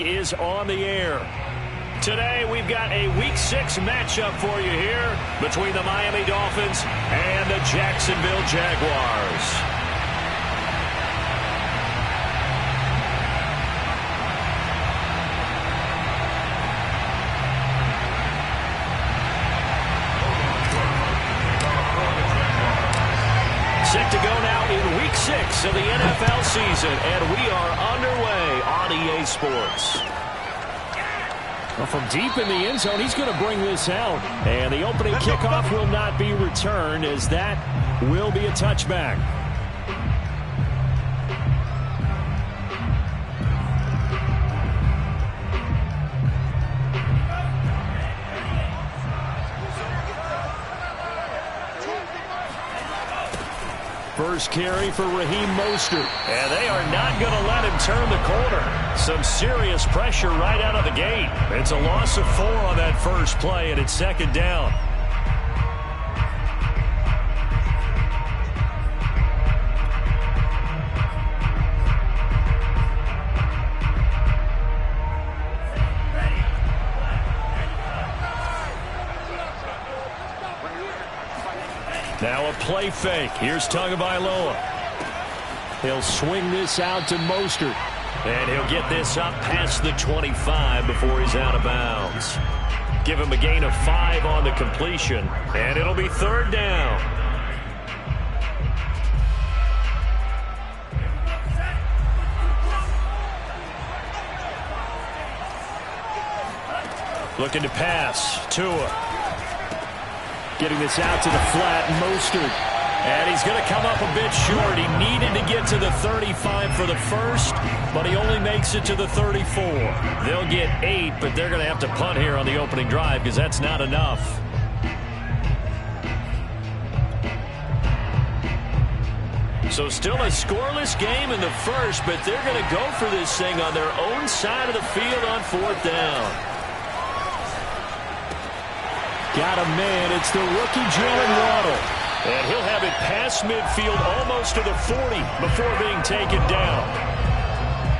Is on the air. Today we've got a Week 6 matchup for you here between the Miami Dolphins and the Jacksonville Jaguars. Set to go now in Week 6 of the NFL season, and we are underway on EA Sports. Well, from deep in the end zone, he's going to bring this out. And the opening kickoff will not be returned, as that will be a touchback. First carry for Raheem Mostert. And they are not going to let him turn the corner. Some serious pressure right out of the gate. It's a loss of 4 on that first play, and it's second down. Now a play fake. Here's Tagovailoa. He'll swing this out to Mostert. And he'll get this up past the 25 before he's out of bounds. Give him a gain of 5 on the completion. And it'll be third down. Looking to pass. Tua. Getting this out to the flat, Mostert. And he's going to come up a bit short. He needed to get to the 35 for the first, but he only makes it to the 34. They'll get 8, but they're going to have to punt here on the opening drive because that's not enough. So still a scoreless game in the first, but they're going to go for this thing on their own side of the field on fourth down. Got a man. It's the rookie Jalen Waddle. And he'll have it past midfield almost to the 40 before being taken down.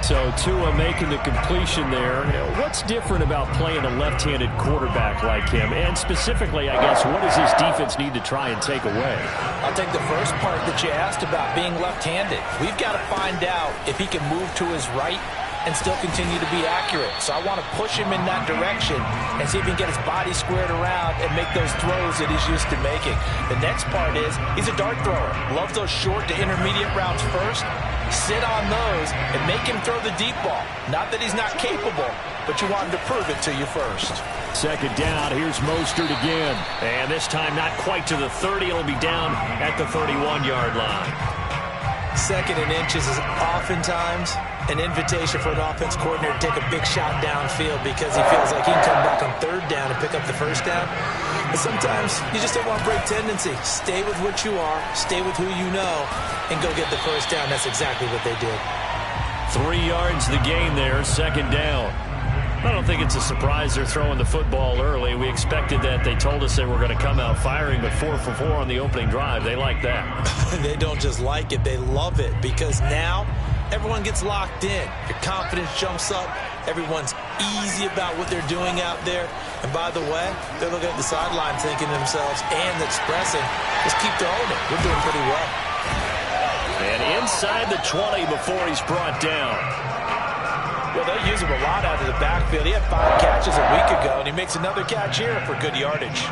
So Tua making the completion there. What's different about playing a left-handed quarterback like him? And specifically, I guess, what does his defense need to try and take away? I'll take the first part that you asked about being left-handed. We've got to find out if he can move to his right and still continue to be accurate. So I want to push him in that direction and see if he can get his body squared around and make those throws that he's used to making. The next part is he's a dart thrower. Loves those short to intermediate routes first. Sit on those and make him throw the deep ball. Not that he's not capable, but you want him to prove it to you first. Second down, here's Mostert again. And this time not quite to the 30. It'll be down at the 31-yard line. Second and inches is oftentimes an invitation for an offense coordinator to take a big shot downfield because he feels like he can come back on third down and pick up the first down. But sometimes you just don't want to break tendency. Stay with what you are, stay with who you know, and go get the first down. That's exactly what they did. 3 yards the gain there, second down. I don't think it's a surprise they're throwing the football early. We expected that. They told us they were going to come out firing, but 4 for 4 on the opening drive. They like that. They don't just like it, they love it, because now everyone gets locked in. Your confidence jumps up. Everyone's easy about what they're doing out there. And by the way, they're looking at the sideline thinking to themselves and expressing, just keep throwing it. We're doing pretty well. And inside the 20 before he's brought down. Well, they use him a lot out of the backfield. He had 5 catches a week ago, and he makes another catch here for good yardage.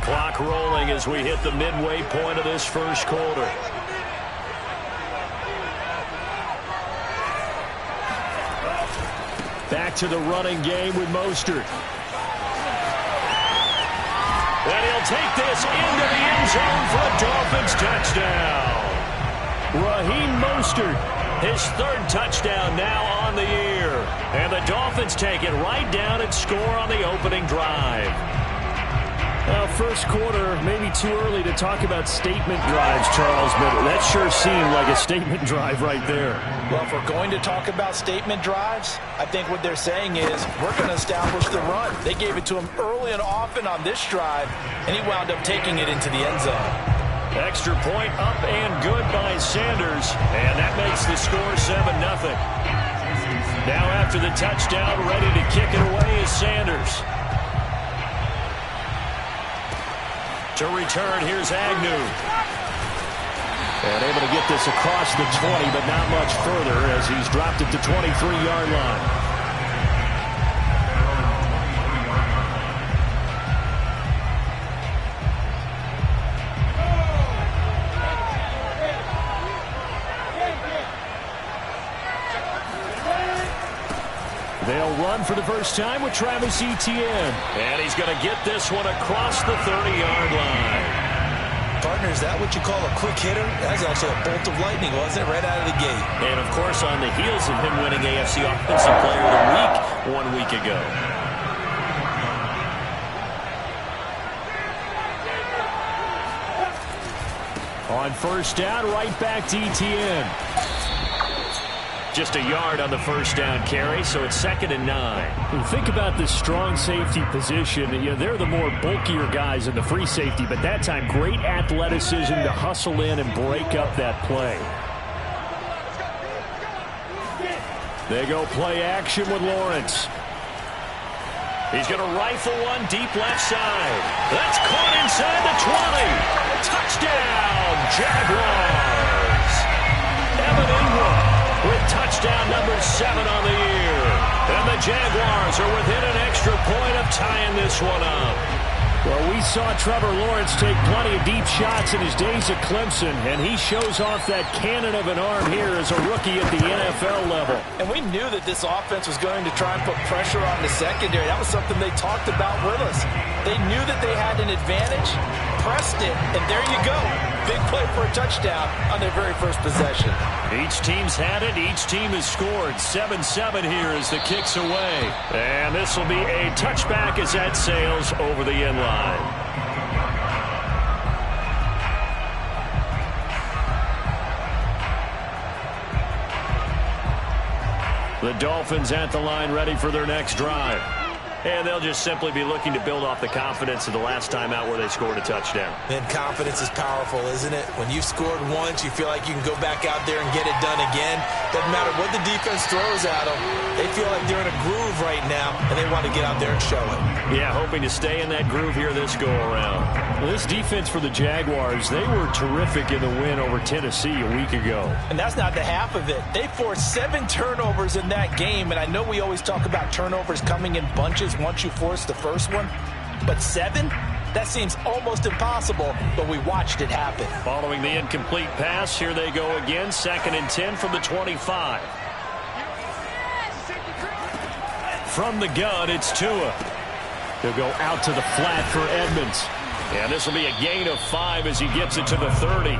Clock rolling as we hit the midway point of this first quarter. Back to the running game with Mostert. And he'll take this into the end zone for a Dolphins touchdown. Raheem Mostert, his 3rd touchdown now on the year. And the Dolphins take it right down and score on the opening drive. First quarter, maybe too early to talk about statement drives, Charles, but that sure seemed like a statement drive right there. Well, if we're going to talk about statement drives, I think what they're saying is we're going to establish the run. They gave it to him early and often on this drive, and he wound up taking it into the end zone. Extra point up and good by Sanders, and that makes the score 7-0. after the touchdown, ready to kick it away is Sanders. To return, here's Agnew. And able to get this across the 20, but not much further as he's dropped it to 23-yard line. They'll run for the first time with Travis Etienne. And he's going to get this one across the 30-yard line. Partner, is that what you call a quick hitter? That was actually a bolt of lightning, wasn't it? Right out of the gate. And, of course, on the heels of him winning AFC Offensive Player of the Week 1 week ago. On first down, right back to Etienne. Just a yard on the first down carry, so it's 2nd and 9. Think about this strong safety position. You know, they're the more bulkier guys in the free safety, but that time great athleticism to hustle in and break up that play. They go play action with Lawrence. He's going to rifle one deep left side. That's caught inside the 20. Touchdown, Jaguars. Evan Ingram with touchdown number 7 on the year. And the Jaguars are within an extra point of tying this one up. Well, we saw Trevor Lawrence take plenty of deep shots in his days at Clemson, and he shows off that cannon of an arm here as a rookie at the NFL level. And we knew that this offense was going to try and put pressure on the secondary. That was something they talked about with us. They knew that they had an advantage, pressed it, and there you go. Big play for a touchdown on their very first possession. Each team's had it. Each team has scored. 7-7 here as the kick's away. And this will be a touchback as that sails over the end line. The Dolphins at the line ready for their next drive. And they'll just simply be looking to build off the confidence of the last time out where they scored a touchdown. And confidence is powerful, isn't it? When you've scored once, you feel like you can go back out there and get it done again. Doesn't matter what the defense throws at them. They feel like they're in a groove right now, and they want to get out there and show it. Yeah, hoping to stay in that groove here this go-around. Well, this defense for the Jaguars, they were terrific in the win over Tennessee a week ago. And that's not the half of it. They forced 7 turnovers in that game, and I know we always talk about turnovers coming in bunches once you force the first one, but 7? That seems almost impossible, but we watched it happen. Following the incomplete pass, here they go again, 2nd and 10 from the 25. From the gun, it's Tua. He'll go out to the flat for Edmonds. And this will be a gain of 5 as he gets it to the 30.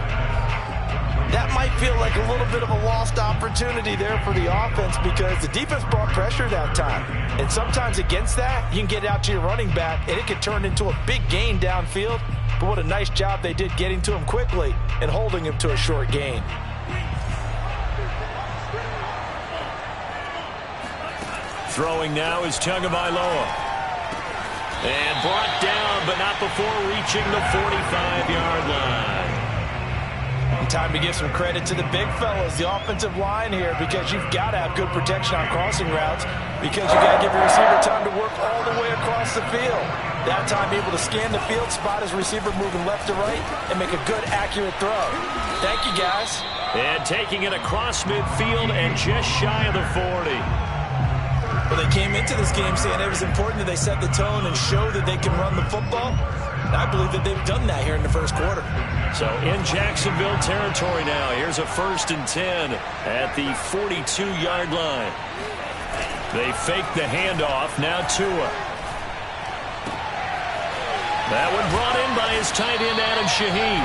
That might feel like a little bit of a lost opportunity there for the offense because the defense brought pressure that time. And sometimes against that, you can get out to your running back, and it can turn into a big gain downfield. But what a nice job they did getting to him quickly and holding him to a short gain. Throwing now is Tagovailoa. And brought down, but not before reaching the 45-yard line. Time to give some credit to the big fellas, the offensive line here, because you've got to have good protection on crossing routes because you got to give your receiver time to work all the way across the field. That time able to scan the field, spot his receiver moving left to right, and make a good, accurate throw. Thank you, guys. And taking it across midfield and just shy of the 40. Well, they came into this game saying it was important that they set the tone and show that they can run the football. And I believe that they've done that here in the first quarter. So in Jacksonville territory now. Here's a 1st and 10 at the 42-yard line. They fake the handoff. Now Tua. That one brought in by his tight end, Adam Shaheen.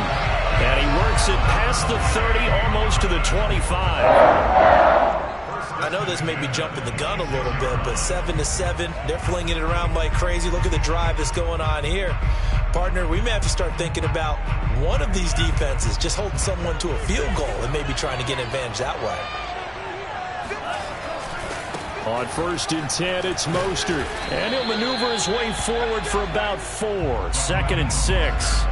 And he works it past the 30, almost to the 25. I know this may be jumping the gun a little bit, but 7-7, they're flinging it around like crazy. Look at the drive that's going on here. Partner, we may have to start thinking about one of these defenses just holding someone to a field goal and maybe trying to get an advantage that way. On 1st and 10, it's Mostert. And he'll maneuver his way forward for about 4. 2nd and 6.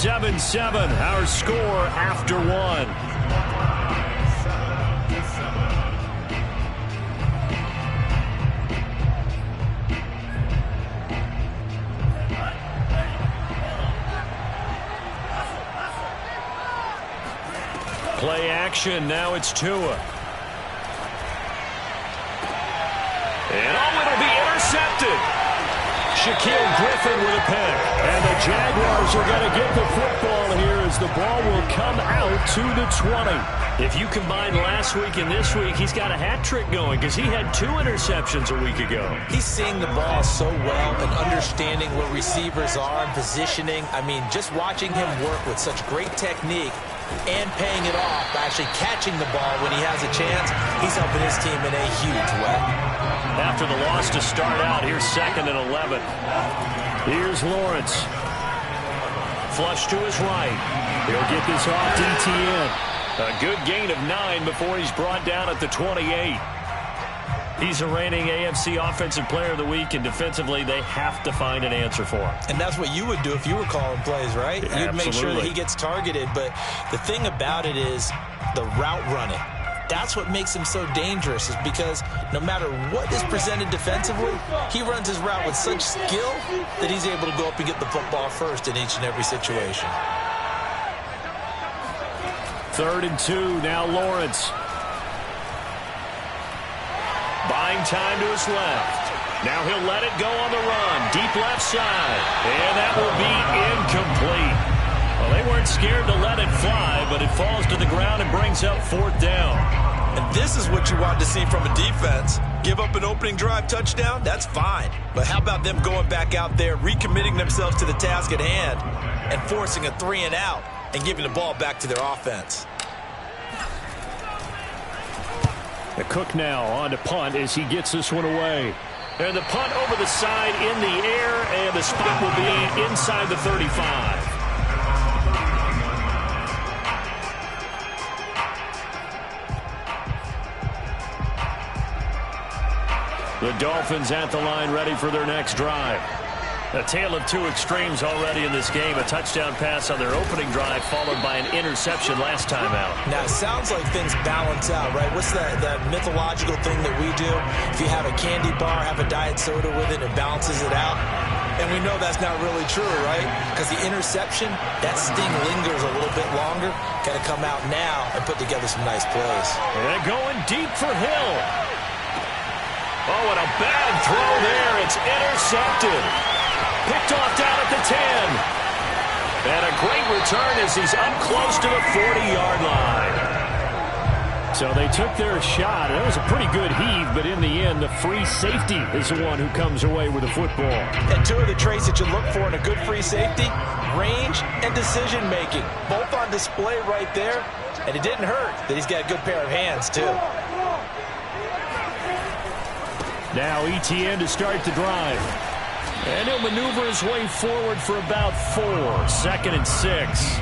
7-7, our score after one. Play action, now it's Tua. And it'll be intercepted. Shaquille Griffin with a pick. And the Jaguars are going to get the football here as the ball will come out to the 20. If you combine last week and this week, he's got a hat trick going because he had 2 interceptions a week ago. He's seeing the ball so well and understanding where receivers are and positioning. I mean, just watching him work with such great technique and paying it off, actually catching the ball when he has a chance, he's helping his team in a huge way. After the loss to start out, here's 2nd and 11. Here's Lawrence. Flush to his right. He'll get this off DTN. A good gain of 9 before he's brought down at the 28. He's a reigning AFC Offensive Player of the Week, and defensively, they have to find an answer for him. And that's what you would do if you were calling plays, right? Yeah, you'd make sure that he gets targeted. But the thing about it is the route running. That's what makes him so dangerous, is because no matter what is presented defensively, he runs his route with such skill that he's able to go up and get the football first in each and every situation. 3rd and 2, now Lawrence. Buying time to his left. Now he'll let it go on the run. Deep left side. And that will be incomplete. Well, they weren't scared to let it fly, but it falls to the ground and brings up 4th down. And this is what you want to see from a defense. Give up an opening drive touchdown, that's fine. But how about them going back out there, recommitting themselves to the task at hand, and forcing a 3-and-out and giving the ball back to their offense. The Cook now on to punt as he gets this one away. And the punt over the side in the air, and the spot will be inside the 35. The Dolphins at the line, ready for their next drive. A tale of 2 extremes already in this game. A touchdown pass on their opening drive, followed by an interception last time out. Now, it sounds like things balance out, right? What's that mythological thing that we do? If you have a candy bar, have a diet soda with it, it balances it out. And we know that's not really true, right? Because the interception, that sting lingers a little bit longer. Got to come out now and put together some nice plays. And going deep for Hill. Oh, and a bad throw there. It's intercepted. Picked off down at the 10. And a great return as he's up close to the 40-yard line. So they took their shot. That was a pretty good heave, but in the end, the free safety is the one who comes away with the football. And 2 of the traits that you look for in a good free safety, range and decision-making. Both on display right there. And it didn't hurt that he's got a good pair of hands, too. Now ETN to start the drive. And he'll maneuver his way forward for about 4. 2nd and 6.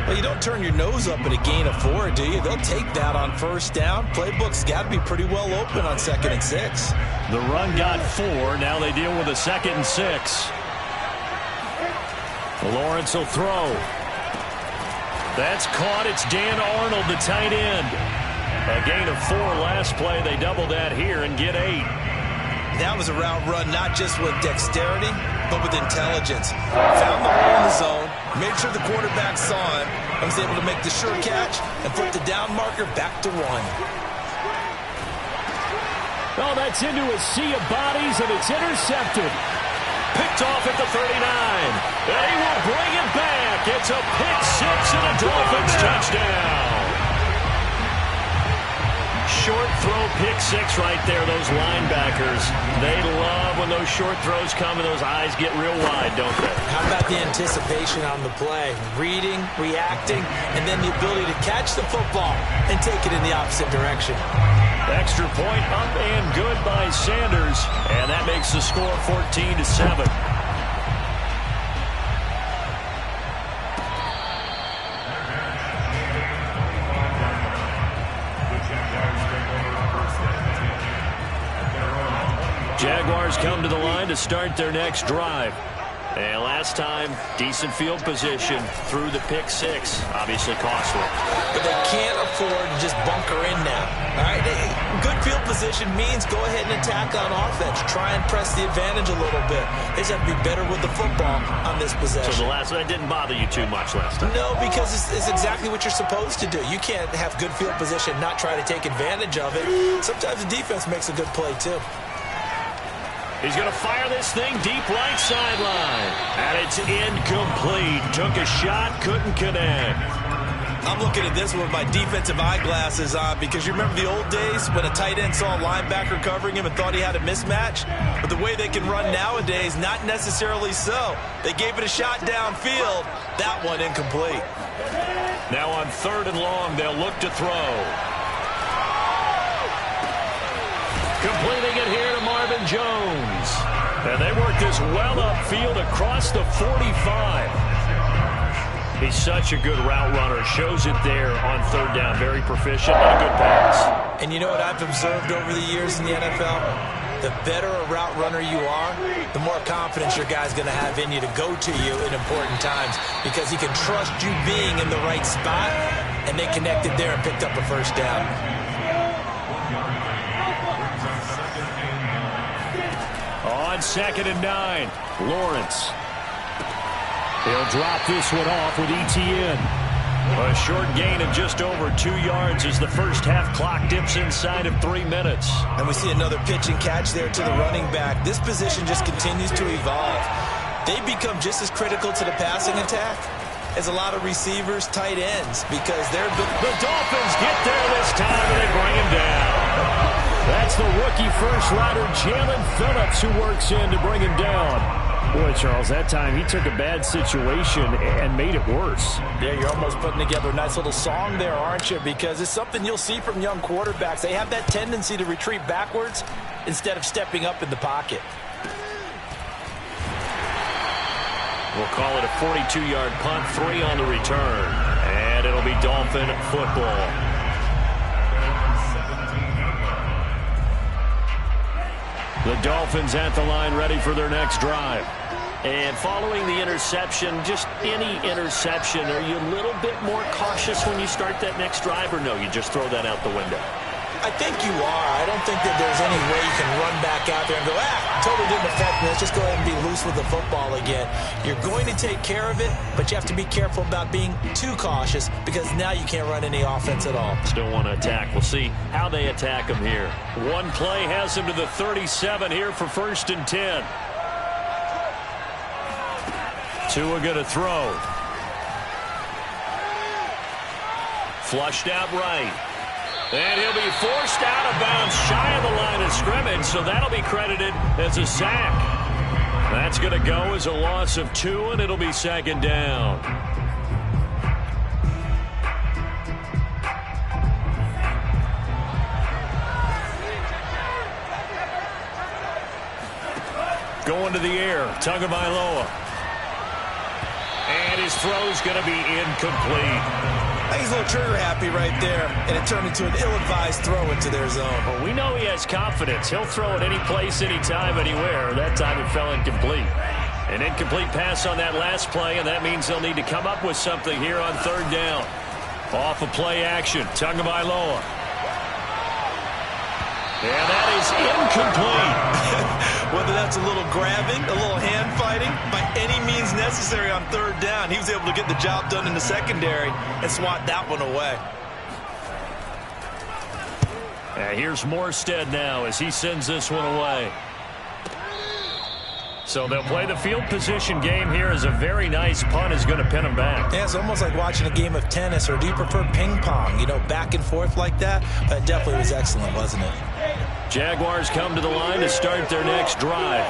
Well, you don't turn your nose up at a gain of 4, do you? They'll take that on 1st down. Playbook's got to be pretty well open on 2nd and 6. The run got 4. Now they deal with a 2nd and 6. Lawrence will throw. That's caught. It's Dan Arnold, the tight end. A gain of 4 last play. They double that here and get 8. That was a route run not just with dexterity, but with intelligence. Found the hole in the zone, made sure the quarterback saw him, and was able to make the sure catch and flip the down marker back to 1. Oh, that's into a sea of bodies, and it's intercepted. Picked off at the 39. And he will bring it back. It's a pick 6 and a Dolphins touchdown. Short throw, pick 6 right there. Those linebackers, they love when those short throws come and those eyes get real wide, don't they? How about the anticipation on the play? Reading, reacting, and then the ability to catch the football and take it in the opposite direction. Extra point up and good by Sanders. And that makes the score 14-7. Jaguars come to the line to start their next drive. And last time, decent field position through the pick six. Obviously costly. But they can't afford to just bunker in now. All right, good field position means go ahead and attack on offense. Try and press the advantage a little bit. They just have to be better with the football on this possession. So that didn't bother you too much last time? No, because it's exactly what you're supposed to do. You can't have good field position, not try to take advantage of it. Sometimes the defense makes a good play, too. He's going to fire this thing deep right sideline. And it's incomplete. Took a shot, couldn't connect. I'm looking at this with my defensive eyeglasses on because you remember the old days when a tight end saw a linebacker covering him and thought he had a mismatch? But the way they can run nowadays, not necessarily so. They gave it a shot downfield. That one incomplete. Now on 3rd and long, they'll look to throw. Completing it here to Marvin Jones. And they work this well upfield across the 45. He's such a good route runner. Shows it there on 3rd down. Very proficient and a good pass. And you know what I've observed over the years in the NFL? The better a route runner you are, the more confidence your guy's going to have in you to go to you in important times because he can trust you being in the right spot, and they connected there and picked up a first down. On 2nd and 9, Lawrence. He'll drop this one off with ETN. A short gain of just over 2 yards as the first half clock dips inside of 3 minutes. And we see another pitch and catch there to the running back. This position just continues to evolve. They become just as critical to the passing attack as a lot of receivers, tight ends, because they're the Dolphins get there this time and they bring him down. That's the rookie first rider, Jalen Phillips, who works in to bring him down. Boy, Charles, that time he took a bad situation and made it worse. Yeah, you're almost putting together a nice little song there, aren't you? Because it's something you'll see from young quarterbacks. They have that tendency to retreat backwards instead of stepping up in the pocket. We'll call it a 42-yard punt, 3 on the return. And it'll be Dolphin football. The Dolphins at the line ready for their next drive. And following the interception, just any interception, are you a little bit more cautious when you start that next drive, or no, you just throw that out the window? I think you are. I don't think that there's any way you can run back out there and go, totally didn't affect me. Let's just go ahead and be loose with the football again. You're going to take care of it, but you have to be careful about being too cautious because now you can't run any offense at all. Still want to attack. We'll see how they attack him here. One play has him to the 37 here for 1st and 10. Tua going to throw. Flushed out right. And he'll be forced out of bounds shy of the line of scrimmage, so that'll be credited as a sack. That's going to go as a loss of 2, and it'll be 2nd down. Going to the air, Tagovailoa. And his throw's going to be incomplete. I think he's a little trigger happy right there, and it turned into an ill-advised throw into their zone. Well, we know he has confidence. He'll throw it any place, anytime, anywhere. That time it fell incomplete. An incomplete pass on that last play, and that means they'll need to come up with something here on 3rd down. Off of play action, Tagovailoa. And that is incomplete. Whether that's a little grabbing, a little hand fighting, by any means necessary on 3rd down, he was able to get the job done in the secondary and swat that one away. Here's Morstead now as he sends this one away. So they'll play the field position game here as a very nice punt is going to pin them back. Yeah, it's almost like watching a game of tennis, or do you prefer ping pong? You know, back and forth like that? That definitely was excellent, wasn't it? Jaguars come to the line to start their next drive.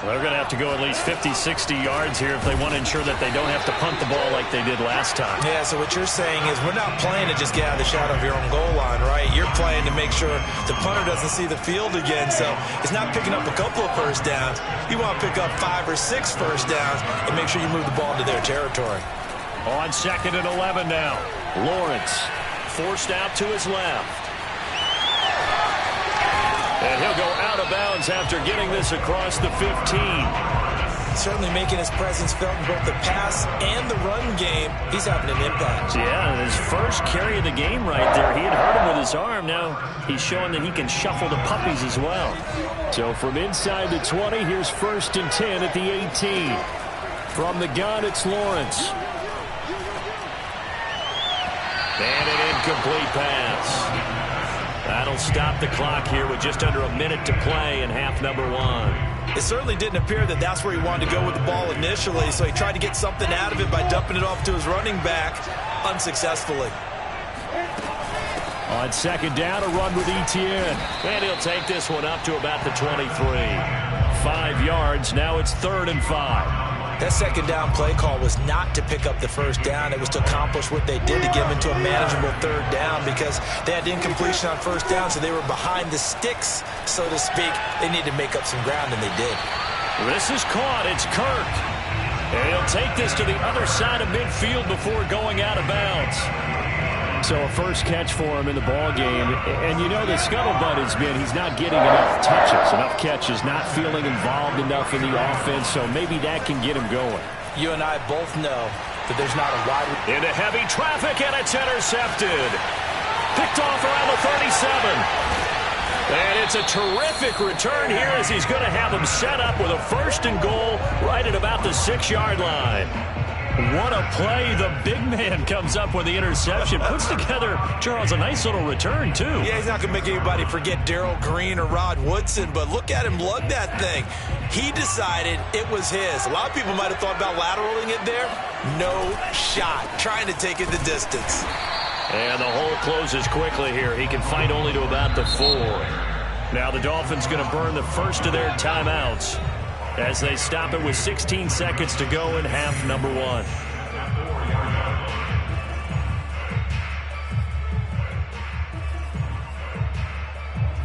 They're going to have to go at least 50, 60 yards here if they want to ensure that they don't have to punt the ball like they did last time. Yeah, so what you're saying is we're not playing to just get out of the shadow of your own goal line, right? You're playing to make sure the punter doesn't see the field again. So it's not picking up a couple of first downs. You want to pick up 5 or 6 first downs and make sure you move the ball into their territory. On 2nd and 11 now, Lawrence forced out to his left. And he'll go out of bounds after getting this across the 15. Certainly making his presence felt in both the pass and the run game. He's having an impact. Yeah, his first carry of the game right there. He had hurt him with his arm. Now he's showing that he can shuffle the puppies as well. So from inside the 20, here's 1st and 10 at the 18. From the gun, it's Lawrence. And an incomplete pass. That'll stop the clock here with just under a minute to play in half number 1. It certainly didn't appear that that's where he wanted to go with the ball initially, so he tried to get something out of it by dumping it off to his running back unsuccessfully. On 2nd down, a run with Etienne. And he'll take this one up to about the 23. 5 yards. Now it's 3rd and 5. That 2nd down play call was not to pick up the 1st down. It was to accomplish what they did to get him into a manageable 3rd down because they had incompletion on 1st down, so they were behind the sticks, so to speak. They needed to make up some ground, and they did. This is caught. It's Kirk. And he'll take this to the other side of midfield before going out of bounds. So a first catch for him in the ball game. And you know the scuttlebutt has been he's not getting enough touches, enough catches, not feeling involved enough in the offense, so maybe that can get him going. You and I both know that there's not a wide... Into heavy traffic, and it's intercepted. Picked off around the 37. And it's a terrific return here as he's going to have him set up with a 1st and goal right at about the 6-yard line. What a play. The big man comes up with the interception. Puts together, Charles, a nice little return, too. Yeah, he's not going to make anybody forget Darrell Green or Rod Woodson, but look at him lug that thing. He decided it was his. A lot of people might have thought about lateraling it there. No shot. Trying to take it the distance. And the hole closes quickly here. He can fight only to about the 4. Now the Dolphins going to burn the first of their timeouts as they stop it with 16 seconds to go in half number 1.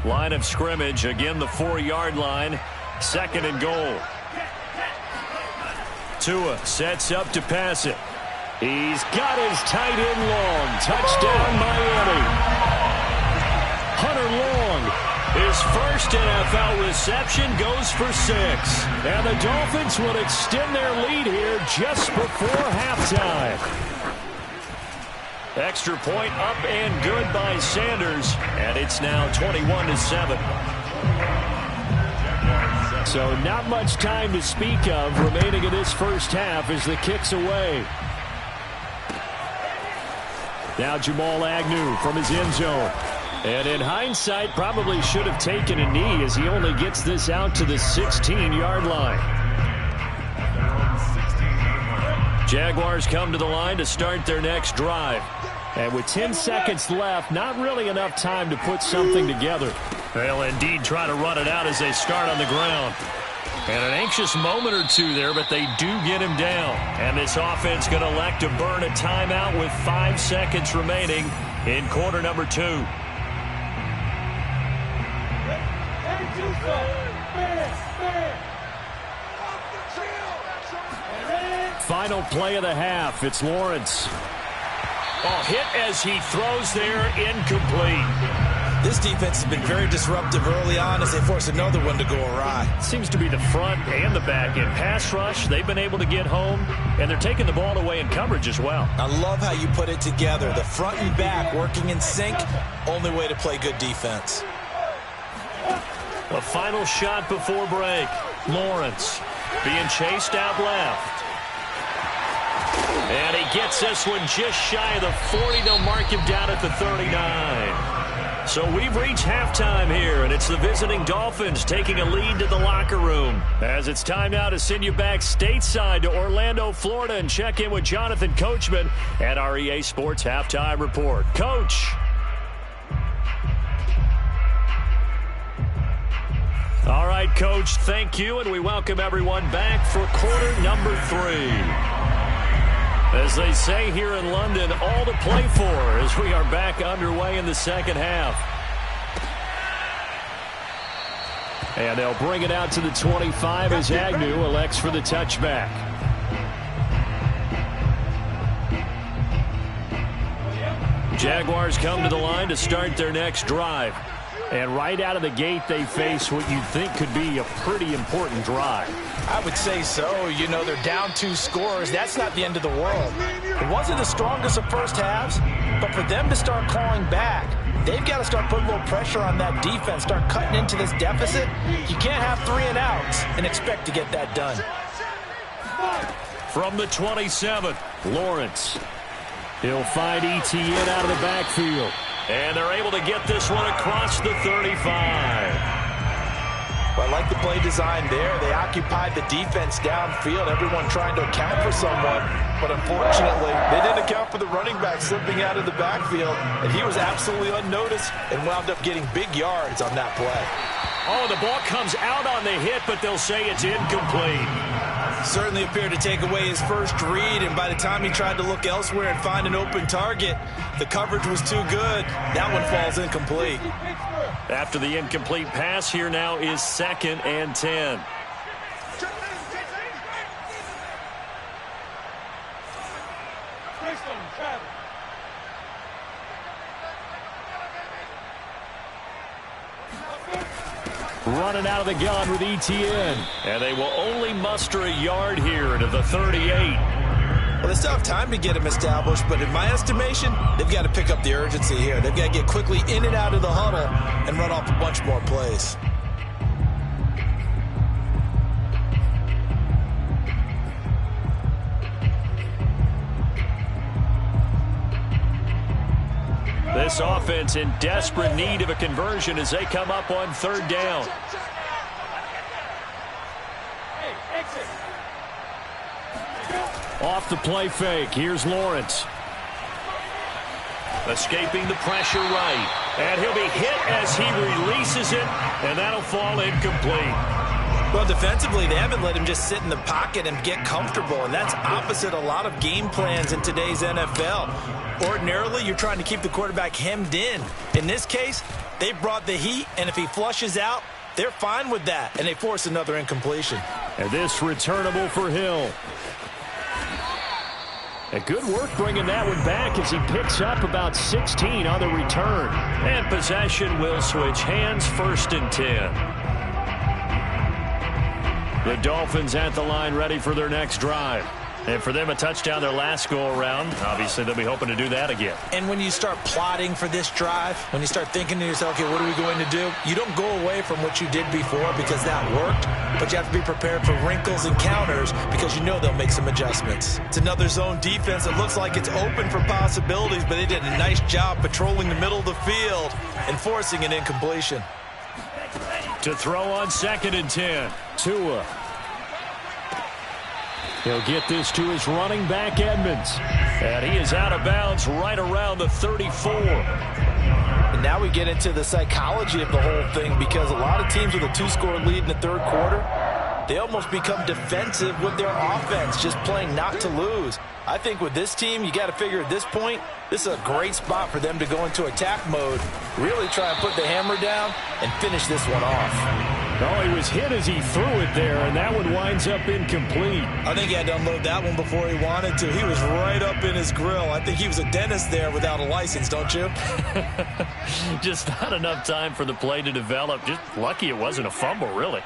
Line of scrimmage, again the 4-yard line, 2nd and goal. Tua sets up to pass it. He's got his tight end long. Touchdown, Miami. Hunter Long. His first NFL reception goes for 6. And the Dolphins will extend their lead here just before halftime. Extra point up and good by Sanders. And it's now 21-7. So not much time to speak of remaining in this first half as the kick's away. Now Jamal Agnew from his end zone. And in hindsight, probably should have taken a knee as he only gets this out to the 16-yard line. Jaguars come to the line to start their next drive. And with 10 seconds left, not really enough time to put something together. They'll indeed try to run it out as they start on the ground. And an anxious moment or two there, but they do get him down. And this offense going to elect to burn a timeout with 5 seconds remaining in quarter number 2. Final play of the half. It's Lawrence. Oh, hit as he throws there, incomplete. This defense has been very disruptive early on as they force another one to go awry. Seems to be the front and the back end. Pass rush, they've been able to get home, and they're taking the ball away in coverage as well. I love how you put it together. The front and back working in sync, only way to play good defense. A final shot before break. Lawrence being chased out left. And he gets this one just shy of the 40. They'll mark him down at the 39. So we've reached halftime here, and it's the visiting Dolphins taking a lead to the locker room. As it's time now to send you back stateside to Orlando, Florida, and check in with Jonathan Coachman at our EA Sports Halftime Report. Coach. All right, Coach, thank you, and we welcome everyone back for quarter number 3. As they say here in London, all to play for as we are back underway in the second half. And they'll bring it out to the 25 as Agnew elects for the touchback. Jaguars come to the line to start their next drive. And right out of the gate, they face what you'd think could be a pretty important drive. I would say so. You know, they're down 2 scores. That's not the end of the world. It wasn't the strongest of first halves, but for them to start clawing back, they've got to start putting a little pressure on that defense, start cutting into this deficit. You can't have 3 and outs and expect to get that done. From the 27th, Lawrence. He'll find Etienne out of the backfield. And they're able to get this one across the 35. Well, I like the play design there. They occupied the defense downfield, everyone trying to account for someone. But unfortunately, they didn't account for the running back slipping out of the backfield. And he was absolutely unnoticed and wound up getting big yards on that play. Oh, the ball comes out on the hit, but they'll say it's incomplete. Certainly appeared to take away his first read, and by the time he tried to look elsewhere and find an open target, the coverage was too good. That one falls incomplete. After the incomplete pass, here now is 2nd and 10. Running out of the gun with Etienne. And they will only muster a yard here to the 38. Well, they still have time to get him established, but in my estimation, they've got to pick up the urgency here. They've got to get quickly in and out of the huddle and run off a bunch more plays. This offense in desperate need of a conversion as they come up on 3rd down. Off the play fake. Here's Lawrence. Escaping the pressure right. And he'll be hit as he releases it, and that'll fall incomplete. Well, defensively, they haven't let him just sit in the pocket and get comfortable, and that's opposite a lot of game plans in today's NFL. Ordinarily, you're trying to keep the quarterback hemmed in. In this case, they brought the heat, and if he flushes out, they're fine with that, and they force another incompletion. And this returnable for Hill. And good work bringing that one back as he picks up about 16 on the return. And possession will switch hands, 1st and 10. The Dolphins at the line ready for their next drive. And for them, a touchdown their last go-around. Obviously, they'll be hoping to do that again. And when you start plotting for this drive, when you start thinking to yourself, okay, what are we going to do? You don't go away from what you did before because that worked, but you have to be prepared for wrinkles and counters because you know they'll make some adjustments. It's another zone defense that looks like it's open for possibilities, but they did a nice job patrolling the middle of the field and forcing an incompletion. To throw on 2nd and 10, Tua. He'll get this to his running back, Edmonds. And he is out of bounds right around the 34. And now we get into the psychology of the whole thing because a lot of teams with a 2-score lead in the 3rd quarter, they almost become defensive with their offense, just playing not to lose. I think with this team, you got to figure at this point, this is a great spot for them to go into attack mode, really try and put the hammer down and finish this one off. Oh, he was hit as he threw it there, and that one winds up incomplete. I think he had to unload that one before he wanted to. He was right up in his grill. I think he was a dentist there without a license, don't you? Just not enough time for the play to develop. Just lucky it wasn't a fumble, really.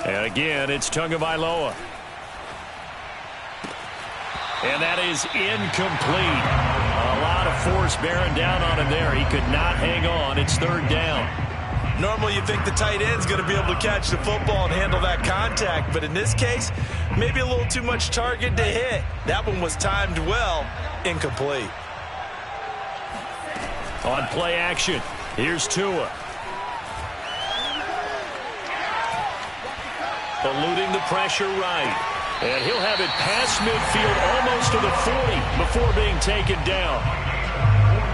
And again, it's Tagovailoa. And that is incomplete. A lot of force bearing down on him there. He could not hang on. It's 3rd down. Normally you think the tight end's going to be able to catch the football and handle that contact, but in this case, maybe a little too much target to hit. That one was timed well, incomplete. On play action, here's Tua. Eluding the pressure right. And he'll have it past midfield almost to the 40 before being taken down.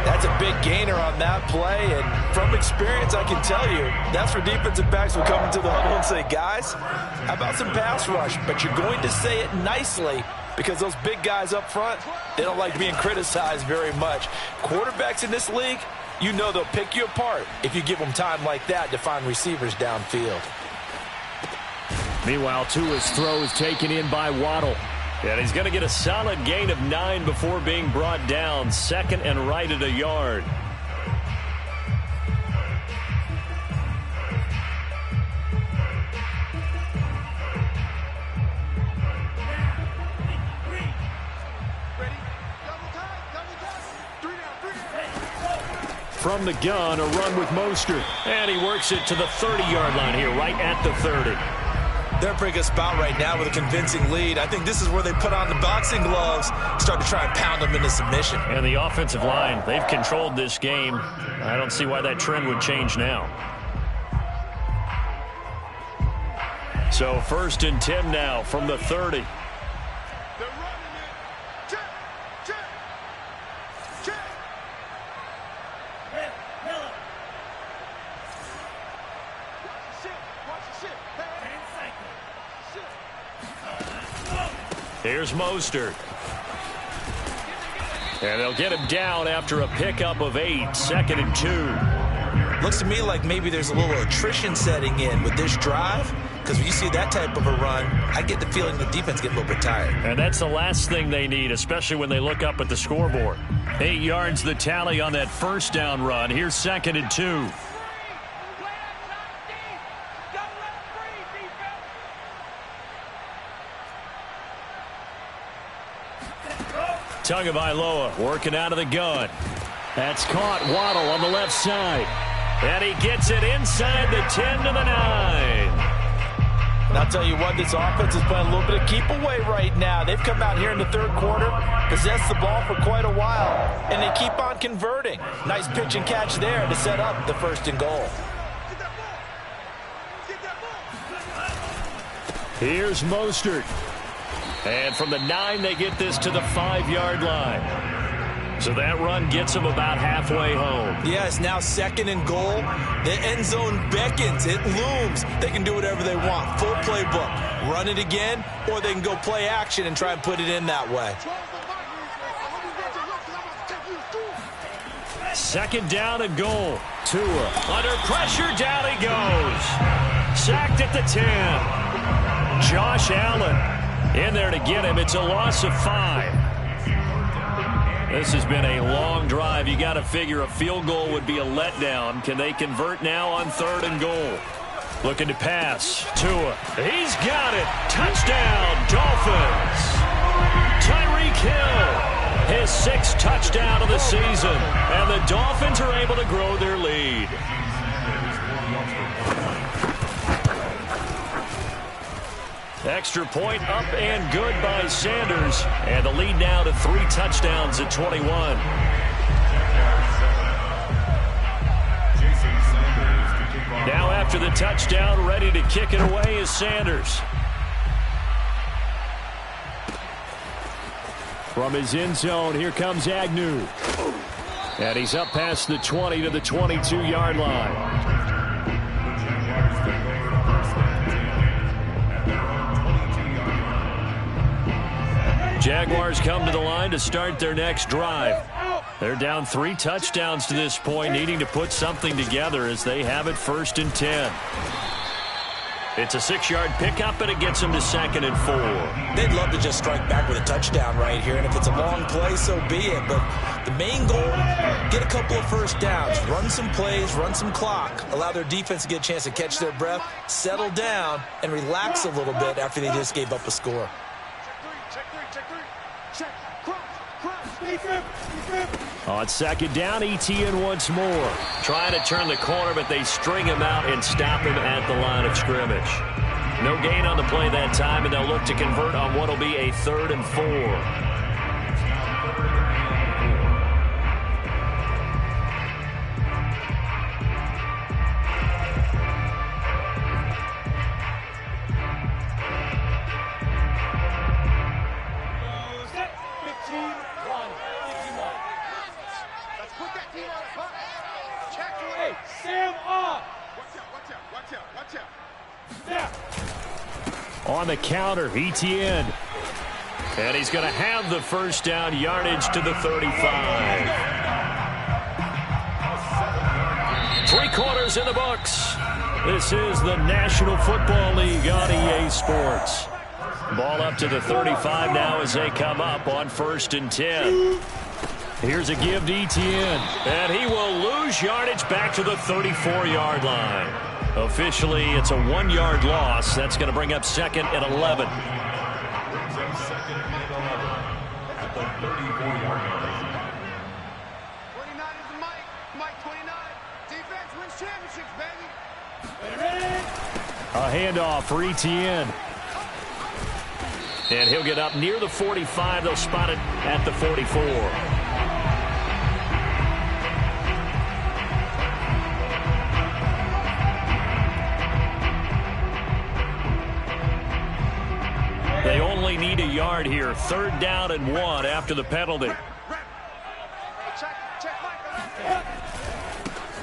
That's a big gainer on that play, and from experience, I can tell you, that's where defensive backs will come into the huddle and say, guys, how about some pass rush? But you're going to say it nicely because those big guys up front, they don't like being criticized very much. Quarterbacks in this league, you know they'll pick you apart if you give them time like that to find receivers downfield. Meanwhile, Tua's throw is taken in by Waddle. And he's going to get a solid gain of 9 before being brought down. Second and right at a yard. From the gun, a run with Mostert. And he works it to the 30-yard line here, right at the 30. They're in a pretty good spot right now with a convincing lead. I think this is where they put on the boxing gloves, start to try and pound them into submission. And the offensive line, they've controlled this game. I don't see why that trend would change now. So 1st and 10 now from the 30. Here's Mostert. And they'll get him down after a pickup of 8. 2nd and 2. Looks to me like maybe there's a little attrition setting in with this drive, because when you see that type of a run, I get the feeling the defense gets a little bit tired. And that's the last thing they need, especially when they look up at the scoreboard. 8 yards the tally on that 1st down run. Here's 2nd and 2. Tagovailoa working out of the gun. That's caught. Waddle on the left side. And he gets it inside the 10 to the 9. And I'll tell you what, this offense is playing a little bit of keep away right now. They've come out here in the 3rd quarter, possessed the ball for quite a while, and they keep on converting. Nice pitch and catch there to set up the 1st and goal. Here's Mostert. And from the 9, they get this to the 5-yard line. So that run gets them about halfway home. Yeah, it's now 2nd and goal. The end zone beckons. It looms. They can do whatever they want. Full playbook. Run it again, or they can go play action and try and put it in that way. 2nd down and goal. Tua under pressure. Down he goes. Sacked at the 10. Josh Allen in there to get him. It's a loss of 5. This has been a long drive. You got to figure a field goal would be a letdown. Can they convert now on 3rd and goal? Looking to pass. Tua. He's got it. Touchdown, Dolphins. Tyreek Hill. His 6th touchdown of the season. And the Dolphins are able to grow their lead. Extra point up and good by Sanders. And the lead now to 3 touchdowns at 21. Now after the touchdown, ready to kick it away is Sanders. From his end zone, here comes Agnew. And he's up past the 20 to the 22-yard line. Jaguars come to the line to start their next drive. They're down 3 touchdowns to this point, needing to put something together as they have it 1st and 10. It's a 6-yard pickup, and it gets them to 2nd and 4. They'd love to just strike back with a touchdown right here, and if it's a long play, so be it. But the main goal, get a couple of 1st downs, run some plays, run some clock, allow their defense to get a chance to catch their breath, settle down, and relax a little bit after they just gave up a score. On 2nd down, ETN once more. Trying to turn the corner, but they string him out and stop him at the line of scrimmage. No gain on the play that time, and they'll look to convert on what will be a 3rd and 4. On the counter, ETN. And he's going to have the 1st down, yardage to the 35. 3 quarters in the books. This is the National Football League on EA Sports. Ball up to the 35 now as they come up on 1st and 10. Here's a give to Etienne. And he will lose yardage back to the 34-yard line. Officially, it's a 1-yard loss. That's going to bring up 2nd and 11. A handoff for Etienne. And he'll get up near the 45. They'll spot it at the 44. They only need a yard here. 3rd down and 1 after the penalty.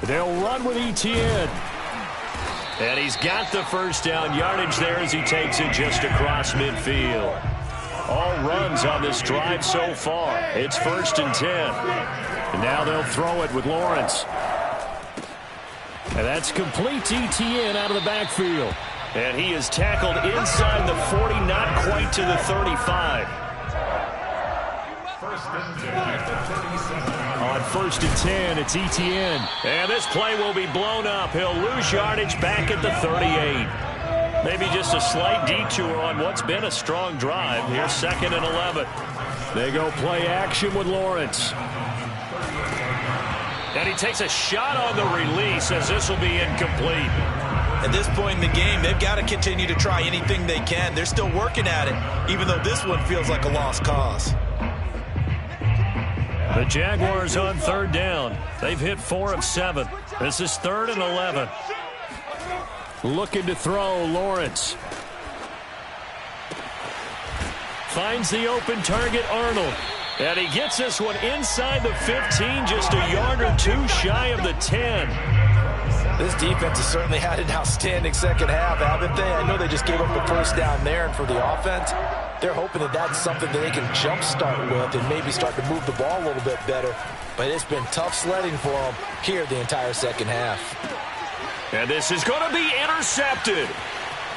They'll run with Etienne. And he's got the 1st down yardage there as he takes it just across midfield. All runs on this drive so far. It's 1st and 10. And now they'll throw it with Lawrence. And that's complete to Etienne out of the backfield. And he is tackled inside the 40, not quite to the 35. On 1st and 10, it's Etienne. And this play will be blown up. He'll lose yardage back at the 38. Maybe just a slight detour on what's been a strong drive. Here's 2nd and 11. They go play action with Lawrence. And he takes a shot on the release as this will be incomplete. At this point in the game, they've got to continue to try anything they can. They're still working at it, even though this one feels like a lost cause. The Jaguars on 3rd down. They've hit 4 of 7. This is 3rd and 11. Looking to throw, Lawrence. Finds the open target, Arnold. And he gets this one inside the 15, just a yard or 2 shy of the 10. This defense has certainly had an outstanding second half, haven't they? I know they just gave up the 1st down there, and for the offense, they're hoping that that's something that they can jumpstart with and maybe start to move the ball a little bit better. But it's been tough sledding for them here the entire second half. And this is going to be intercepted.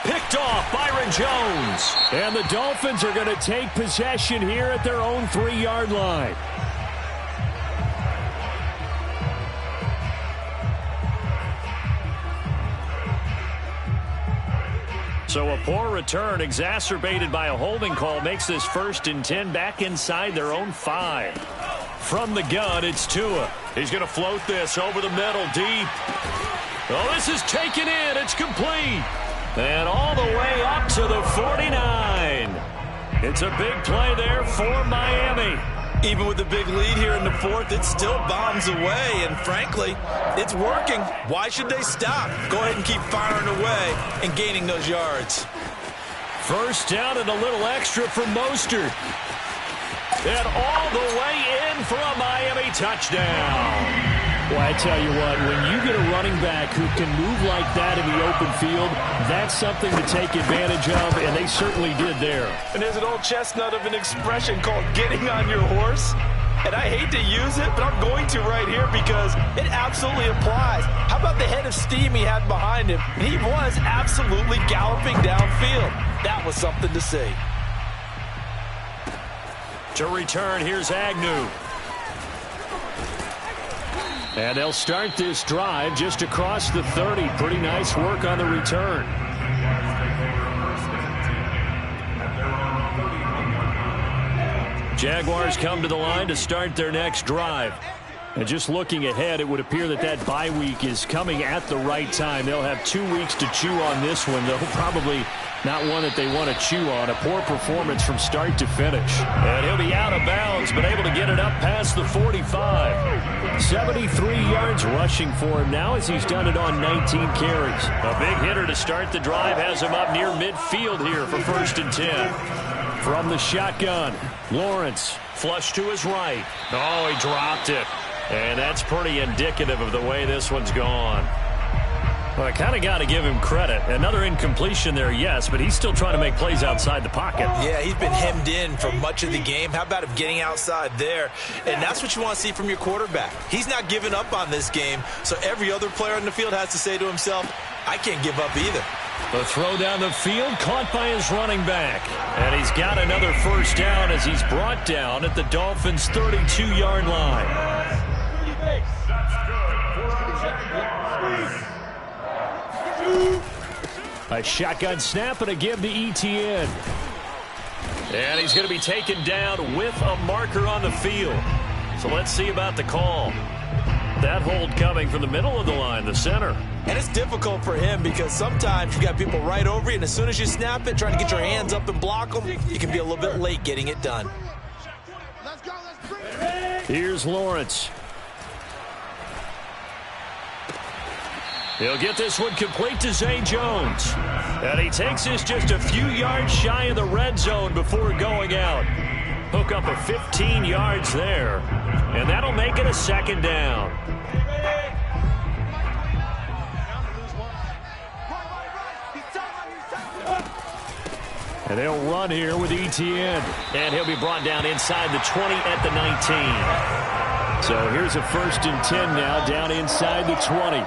Picked off Byron Jones. And the Dolphins are going to take possession here at their own 3-yard line. So a poor return exacerbated by a holding call makes this 1st and 10 back inside their own 5. From the gun, it's Tua. He's going to float this over the middle deep. Oh, this is taken in. It's complete. And all the way up to the 49. It's a big play there for Miami. Even with the big lead here in the 4th, it still bombs away, and frankly, it's working. Why should they stop? Go ahead and keep firing away and gaining those yards. 1st down and a little extra for Mostert. And all the way in for a Miami touchdown. Well, I tell you what, when you get a running back who can move like that in the open field, that's something to take advantage of, and they certainly did there. And there's an old chestnut of an expression called getting on your horse. And I hate to use it, but I'm going to right here because it absolutely applies. How about the head of steam he had behind him? He was absolutely galloping downfield. That was something to see. To return, here's Agnew. And they'll start this drive just across the 30. Pretty nice work on the return. Jaguars come to the line to start their next drive. And just looking ahead, it would appear that that bye week is coming at the right time. They'll have 2 weeks to chew on this one, though probably not one that they want to chew on. A poor performance from start to finish. And he'll be out of bounds, but able to get it up past the 45. 73 yards rushing for him now as he's done it on 19 carries. A big hitter to start the drive has him up near midfield here for 1st and 10. From the shotgun, Lawrence flush to his right. Oh, he dropped it. And that's pretty indicative of the way this one's gone. Well, I kind of got to give him credit. Another incompletion there, yes, but he's still trying to make plays outside the pocket. Yeah, he's been hemmed in for much of the game. How about him getting outside there? And that's what you want to see from your quarterback. He's not giving up on this game, so every other player in the field has to say to himself, I can't give up either. The throw down the field, caught by his running back. And he's got another first down as he's brought down at the Dolphins' 32-yard line. A shotgun snap and a give to ETN. And he's going to be taken down with a marker on the field. So let's see about the call. That hold coming from the middle of the line, the center. And it's difficult for him because sometimes you got people right over you, and as soon as you snap it, trying to get your hands up and block them, you can be a little bit late getting it done. Here's Lawrence. He'll get this one complete to Zay Jones. And he takes this just a few yards shy of the red zone before going out. Hook up a 15 yards there. And that'll make it a second down. And they'll run here with ETN. And he'll be brought down inside the 20 at the 19. So here's a 1st and 10 now, down inside the 20.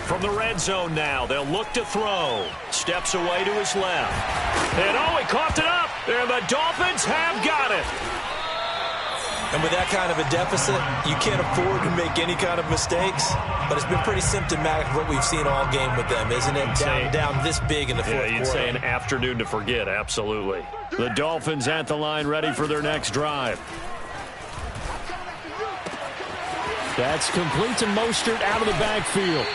From the red zone now, they'll look to throw. Steps away to his left. And oh, he coughed it up. And the Dolphins have got it. And with that kind of a deficit, you can't afford to make any kind of mistakes. But it's been pretty symptomatic of what we've seen all game with them, isn't it? Down this big in the fourth quarter. You'd say an afternoon to forget, absolutely. The Dolphins at the line ready for their next drive. That's complete to Mostert out of the backfield.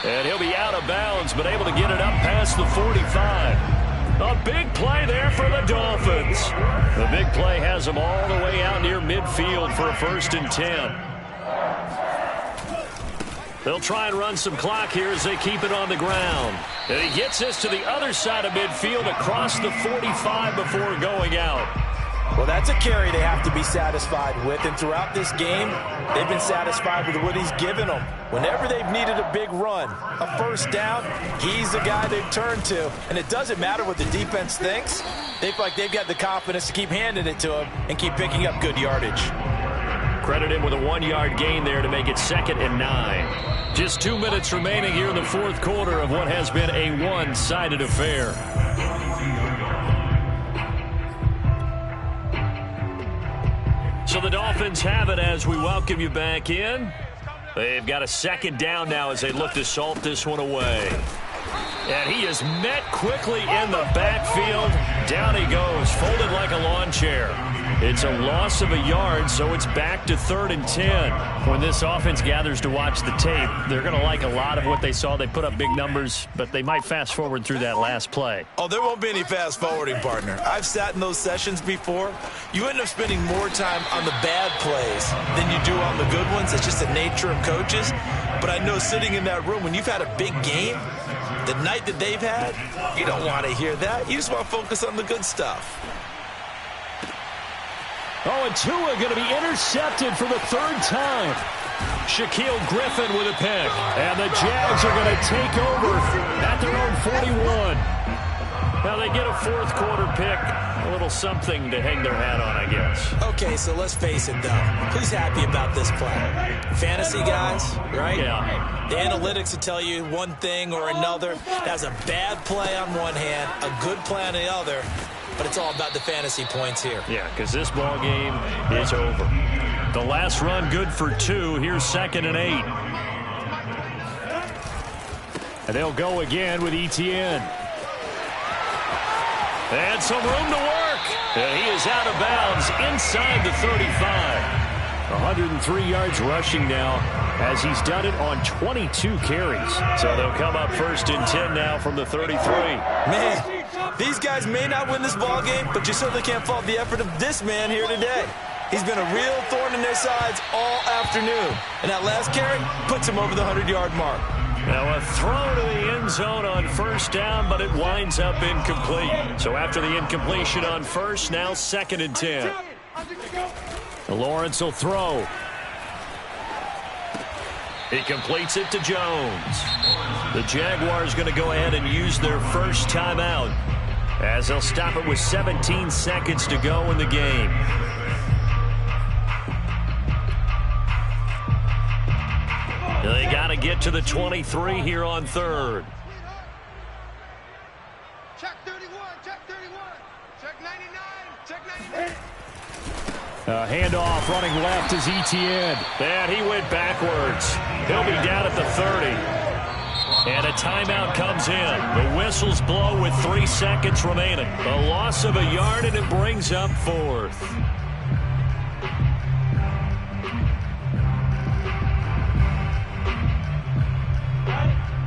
And he'll be out of bounds, but able to get it up past the 45. A big play there for the Dolphins. The big play has them all the way out near midfield for a 1st and 10. They'll try and run some clock here as they keep it on the ground. And he gets this to the other side of midfield across the 45 before going out. Well, that's a carry they have to be satisfied with. And throughout this game, they've been satisfied with what he's given them. Whenever they've needed a big run, a first down, he's the guy they've turned to. And it doesn't matter what the defense thinks. They feel like they've got the confidence to keep handing it to him and keep picking up good yardage. Credit him with a 1-yard gain there to make it 2nd and 9. Just 2 minutes remaining here in the fourth quarter of what has been a one-sided affair. So the Dolphins have it as we welcome you back in. They've got a 2nd down now as they look to salt this one away. And he is met quickly in the backfield. Down he goes, folded like a lawn chair. It's a loss of a yard, so it's back to 3rd and 10. When this offense gathers to watch the tape, they're going to like a lot of what they saw. They put up big numbers, but they might fast forward through that last play. Oh, there won't be any fast forwarding, partner. I've sat in those sessions before. You end up spending more time on the bad plays than you do on the good ones. It's just the nature of coaches. But I know sitting in that room, when you've had a big game, the night that they've had, you don't want to hear that. You just want to focus on the good stuff. Oh, and Tua going to be intercepted for the 3rd time. Shaquille Griffin with a pick. And the Jags are going to take over at their own 41. Now they get a fourth quarter pick. A little something to hang their hat on, I guess. Okay, so let's face it, though. Who's happy about this play? Fantasy guys, right? Yeah. The analytics will tell you one thing or another. That's a bad play on one hand, a good play on the other. But it's all about the fantasy points here. Yeah, because this ball game is over. The last run good for 2. Here's 2nd and 8. And they'll go again with ETN. And some room to work. And he is out of bounds inside the 35. 103 yards rushing now as he's done it on 22 carries. So they'll come up 1st and 10 now from the 33. Man, these guys may not win this ball game, but you certainly can't fault the effort of this man here today. He's been a real thorn in their sides all afternoon. And that last carry puts him over the 100-yard mark. Now a throw to the end zone on 1st down, but it winds up incomplete. So after the incompletion on 1st, now 2nd and 10. Lawrence will throw. He completes it to Jones. The Jaguars going to go ahead and use their first timeout as they'll stop it with 17 seconds to go in the game. They got got to get to the 23 here on third. Check 31, check 31, check 99, check 99. Handoff running left is Etienne. And he went backwards. He'll be down at the 30. And a timeout comes in. The whistles blow with 3 seconds remaining. A loss of a yard, and it brings up fourth.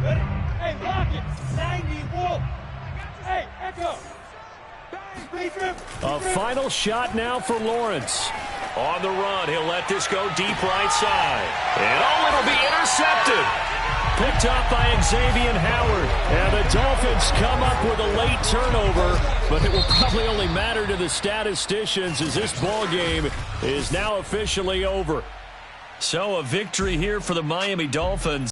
Ready? Hey, lock it. 90 wolf. Hey, echo. A final shot now for Lawrence. On the run, he'll let this go deep right side. And it'll be intercepted. Picked up by Xavier Howard. And the Dolphins come up with a late turnover, but it will probably only matter to the statisticians as this ball game is now officially over. So a victory here for the Miami Dolphins.